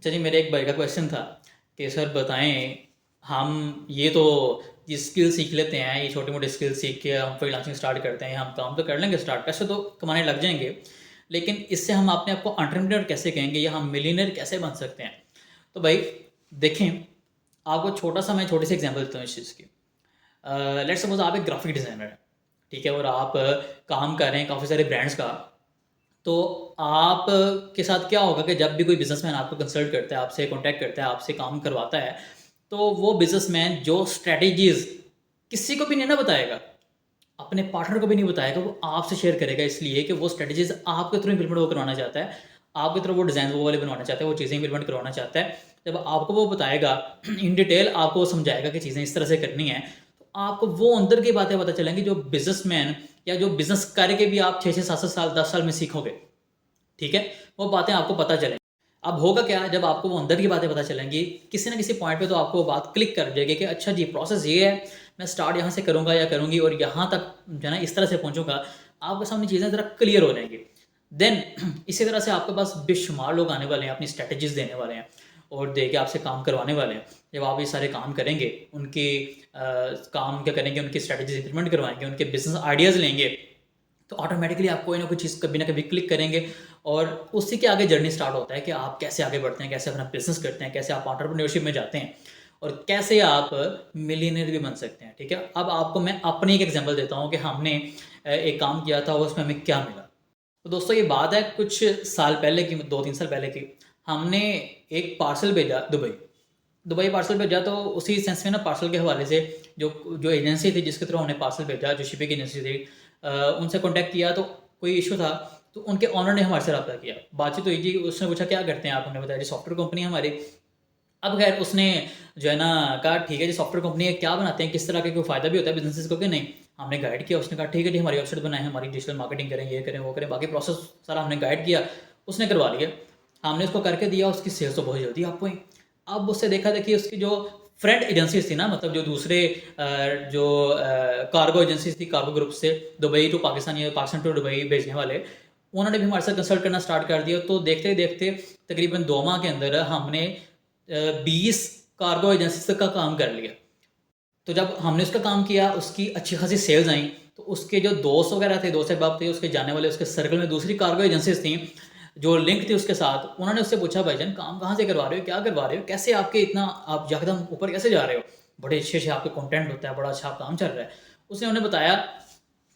अच्छा जी, मेरे एक भाई का क्वेश्चन था कि सर बताएं, हम ये स्किल सीख लेते हैं, ये छोटी मोटी स्किल सीख के हम फ्रीलांसिंग स्टार्ट करते हैं, हम काम तो कर लेंगे, स्टार्ट पैसे तो कमाने लग जाएंगे, लेकिन इससे हम अपने आप को एंटरप्रेन्योर कैसे कहेंगे या हम मिलियनर कैसे बन सकते हैं। तो भाई देखें, आपको मैं छोटी सी एग्जांपल देता हूँ इस चीज़ की। लेट्स सपोज आप एक ग्राफिक डिज़ाइनर हैं, ठीक है, और आप काम कर रहे हैं काफ़ी सारे ब्रांड्स का। तो आप के साथ क्या होगा कि जब भी कोई बिजनेसमैन आपको कंसल्ट करता है, आपसे कांटेक्ट करता है, आपसे काम करवाता है, तो वो बिजनेसमैन जो स्ट्रेटजीज किसी को भी नहीं ना बताएगा, अपने पार्टनर को भी नहीं बताएगा, वो आपसे शेयर करेगा, इसलिए कि वो स्ट्रेटजीज आपके थ्रू इम्प्लीमेंट वो करवाना चाहता है, आपके थ्रू वो डिज़ाइन वो वाले बनवाना चाहता है, वो चीज़ें इम्प्लीमेंट करवाना चाहता है। जब आपको वो बताएगा इन डिटेल, आपको वो समझाएगा कि चीज़ें इस तरह से करनी है, तो आपको वो अंदर की बातें पता चलेंगी जो बिजनेसमैन या जो बिजनेस करके भी आप 6 6 7 7 साल 10 साल में सीखोगे, ठीक है, वो बातें आपको पता चलेंगी। अब होगा क्या, जब आपको वो अंदर की बातें पता चलेंगी, किसी ना किसी पॉइंट पे तो आपको वो बात क्लिक कर जाएगी कि अच्छा जी, प्रोसेस ये है, मैं स्टार्ट यहाँ से करूँगा या करूँगी और यहाँ तक जो है ना इस तरह से पहुँचूँगा। आपके सामने चीज़ें ज़रा क्लियर हो जाएंगी। देन इसी तरह से आपके पास बेशुमार लोग आने वाले हैं, अपनी स्ट्रेटजीज देने वाले हैं और दे के आपसे काम करवाने वाले हैं। जब आप ये सारे काम करेंगे, उनके काम क्या करेंगे, उनकी स्ट्रेटजीज इंप्लीमेंट करवाएंगे, उनके बिजनेस आइडियाज़ लेंगे, तो ऑटोमेटिकली आप कोई ना कोई चीज़ कभी ना कभी क्लिक करेंगे और उसी के आगे जर्नी स्टार्ट होता है कि आप कैसे आगे बढ़ते हैं, कैसे अपना बिजनेस करते हैं, कैसे आप एंटरप्रेन्योरशिप में जाते हैं और कैसे आप मिलियनर भी बन सकते हैं। ठीक है, अब आपको मैं अपनी एक एग्जांपल देता हूँ कि हमने एक काम किया था, उसमें हमें क्या मिला। तो दोस्तों, ये बात है कुछ साल पहले की, 2 3 साल पहले की। हमने एक पार्सल भेजा दुबई। दुबई पार्सल भेजा, तो उसी सेंस में ना पार्सल के हवाले से जो जो एजेंसी थी जिसके थ्रू हमने पार्सल भेजा, जो शिपिंग एजेंसी थी, उनसे कांटेक्ट किया तो कोई इशू था, तो उनके ऑनर ने हमारे से रब्ता किया। बातचीत हुई जी, उसने पूछा क्या करते हैं आप, हमने बताया जी सॉफ्टवेयर कंपनी है हमारी। अब खैर उसने जो है ना कहा ठीक है जी, सॉफ्टवेयर कंपनी है, क्या बनाते हैं, किस तरह का कोई फ़ायदा भी होता है बिजनेसेस को कि नहीं। हमने गाइड किया, उसने कहा ठीक है जी, हमारी वेबसाइट बनाए, हमारी डिजिटल मार्केटिंग करें, ये करें वो करें, बाकी प्रोसेस सारा हमने गाइड किया, उसने करवा लिया। हमने उसको करके दिया, उसकी सेल्स तो बहुत जल्दी आप हुई। अब उससे देखा देखिए उसकी जो फ्रेंड एजेंसीज थी ना, मतलब जो दूसरे जो कार्गो एजेंसीज थी, कार्गो ग्रुप से दुबई टू पाकिस्तान या पाकिस्तान टू दुबई भेजने वाले, उन्होंने भी हमारे साथ कंसल्ट करना स्टार्ट कर दिया। तो देखते देखते तकरीबन 2 माह के अंदर हमने 20 कार्गो एजेंसी तक का काम कर लिया। तो जब हमने उसका काम किया, उसकी अच्छी खासी सेल्स आई, तो उसके जो दोस्त वगैरह थे, दोस्त अहबाब थे, उसके जाने वाले, उसके सर्कल में दूसरी कार्गो एजेंसीज थी जो लिंक थी उसके साथ, उन्होंने उससे पूछा भाईजान काम कहाँ से करवा रहे हो, क्या करवा रहे हो, कैसे आपके इतना आप एकदम ऊपर कैसे जा रहे हो, बड़े अच्छे अच्छे आपके कंटेंट होता है, बड़ा अच्छा काम चल रहा है। उसने उन्हें बताया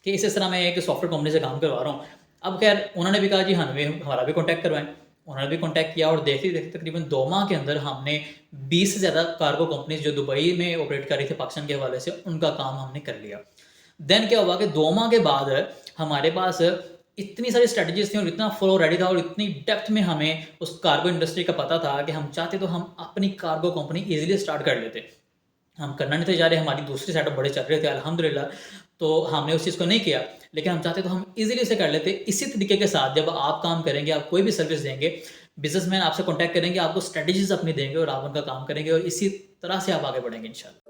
कि इस तरह मैं एक सॉफ्टवेयर कंपनी से काम करवा रहा हूँ। अब खैर उन्होंने भी कहा जी हाँ, भी हमारा भी कॉन्टैक्ट करवाएं। उन्होंने भी कॉन्टैक्ट किया और देखते देखते तकरीबन 2 माह के अंदर हमने 20 से ज़्यादा कार्गो कंपनीज जो दुबई में ऑपरेट कर रही थी पाकिस्तान के हवाले से, उनका काम हमने कर लिया। देन क्या हुआ कि 2 माह के बाद हमारे पास इतनी सारी स्ट्रेटजीज थी और इतना फ्लो रेडी था और इतनी डेप्थ में हमें उस कार्गो इंडस्ट्री का पता था कि हम चाहते तो हम अपनी कार्गो कंपनी इजीली स्टार्ट कर लेते। हम करना नहीं थे जा रहे, हमारी दूसरी सेटअप बड़े चल रहे थे अल्हम्दुलिल्लाह, तो हमने उस चीज़ को नहीं किया, लेकिन हम चाहते तो हम इजीली उसे कर लेते। इसी तरीके के साथ जब आप काम करेंगे, आप कोई भी सर्विस देंगे, बिजनेसमैन आपसे कॉन्टैक्ट करेंगे, आपको स्ट्रेटजीज अपनी देंगे और आप उनका काम करेंगे और इसी तरह से आप आगे बढ़ेंगे इंशाल्लाह।